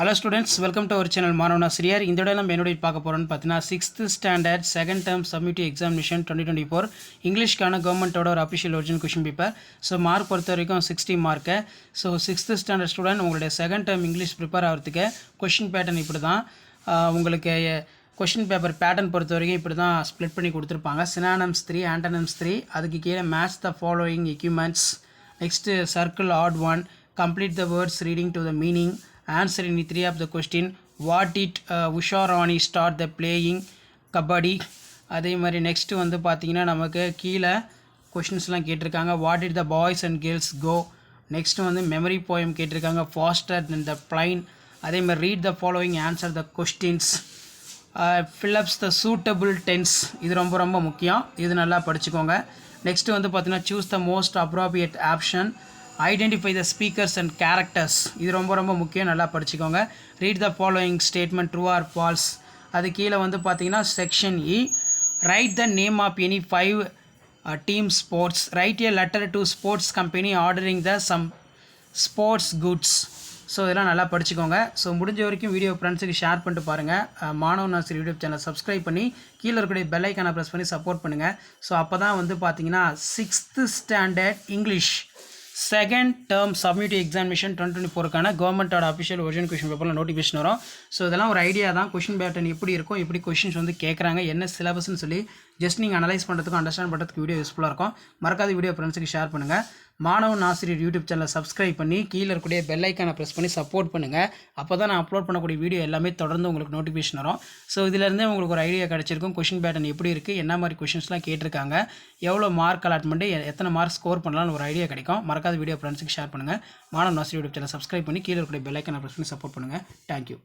Hello students, welcome to our channel மாணவன் ஆசிரியர். இந்த வீடியோல நம்ம என்னோட பார்க்க போறோம்னு பார்த்தீங்கன்னா 6th standard second term summative examination 2024 இங்கிலீஷ்க்கான கவர்மெண்ட்டோட ஒரு official original question paper. So mark பொறுத்த வரைக்கும் 60 mark. So 6th standard student உங்களுடைய செகண்ட் டேர்ம் இங்கிலீஷ் ப்ரிப்பேர் ஆகிறதுக்கு கொஷின் பேட்டர்ன் இப்படி தான் உங்களுக்கு கொஷின் பேப்பர் பேட்டர்ன் பொறுத்த வரைக்கும் இப்படி தான் ஸ்ப்ளிட் பண்ணி கொடுத்துருப்பாங்க. சினானம்ஸ் 3, ஆண்டனம்ஸ் 3, அதுக்கு கீழே match the following equipments, next circle odd one, complete the words reading to the meaning, answer any 3 of the question, what did Usha Rani start the playing kabaddi. அதே மாதிரி next வந்து பார்த்தீங்கன்னா நமக்கு கீழே கொஷின்ஸ்லாம் கேட்டிருக்காங்க. What did the boys and girls go. Next வந்து memory poem கேட்டிருக்காங்க, ஃபாஸ்டர் தென் த பிளைன். அதே மாதிரி read the following, answer the questions, fill ups the suitable tense. இது ரொம்ப ரொம்ப முக்கியம், இது நல்லா படிச்சுக்கோங்க. நெக்ஸ்ட்டு வந்து பார்த்தீங்கன்னா choose the most appropriate option, identify the speakers and characters. இது ரொம்ப ரொம்ப முக்கியம், நல்லா படிச்சுக்கோங்க. Read the following statement, true or false. அது கீழே வந்து பார்த்தீங்கன்னா section E, write the name of any 5 team sports, write a letter to sports company ordering the some sports goods. So இதெல்லாம் நல்லா படிச்சுக்கோங்க. ஸோ முடிஞ்ச வரைக்கும் வீடியோ ஃப்ரெண்ட்ஸுக்கு ஷேர் பண்ணிட்டு பாருங்கள். மாணவன் ஆசிரியர் யூடியூப் சேனல் சப்ஸ்கிரைப் பண்ணி கீழே இருக்கக்கூடிய பெல் ஐக்கானை ப்ரெஸ் பண்ணி சப்போர்ட் பண்ணுங்கள். ஸோ அப்போ தான் வந்து பார்த்தீங்கன்னா 6th standard English second term summative examination 2024க்கான கவர்மெண்ட்டோட அஃபிஷியல் ஒரிஜினல் கொஷின் பேப்பரில் நோட்டிஃபிகேஷன் வரும். ஸோ இதெல்லாம் ஒரு ஐடியா தான். கொஷின் பேட்டர்ன் எப்படி இருக்கும், எப்படி கொஷின்ஸ் வந்து கேட்குறாங்க, என்ன சிலபஸ்ன்னு சொல்லி ஜஸ்ட் நீங்கள் அனலைஸ் பண்ணுறதுக்கும் அண்டர்ஸ்டாண்ட் பண்ணுறதுக்கு வீடியோ யூஸ்ஃபுல்லாக இருக்கும். மறக்காத வீடியோ ஃப்ரெண்ட்ஸுக்கு ஷேர் பண்ணுங்கள். மாணவன் ஆசிரியர் யூடியூப் சேனலை சப்ஸ்கிரைப் பண்ணி கீழே இருக்கக்கூடிய பெல் ஐக்கானை ப்ரெஸ் பண்ணி சப்போர்ட் பண்ணுங்கள். அப்போ தான் நான் அப்லோட் பண்ணக்கூடிய வீடியோ எல்லாமே தொடர்ந்து உங்களுக்கு நோட்டிஃபிகேஷன் வரும். ஸோ இதிலேருந்தே உங்களுக்கு ஒரு ஐடியா கிடச்சிருக்கும். கொஷின் பேட்டர்ன் எப்படி இருக்குது, என்ன மாதிரி கொஷின்ஸ்லாம் கேட்டிருக்காங்க, எவ்வளோ மார்க் அலாட்மெண்ட்டு, எத்தனை மார்க் ஸ்கோர் பண்ணலாம்னு ஒரு ஐடியா கிடைக்கும். மறக்காத வீடியோ ஃப்ரெண்ட்ஸுக்கு ஷேர் பண்ணுங்கள். மாணவன் ஆசிரியர் யூடியூப் சேனல் சப்ஸ்கிரைப் பண்ணி கீழே இருக்கக்கூடிய பெல் ஐக்கானை ப்ரெஸ் பண்ணி சப்போர்ட் பண்ணுங்கள். தேங்க்யூ.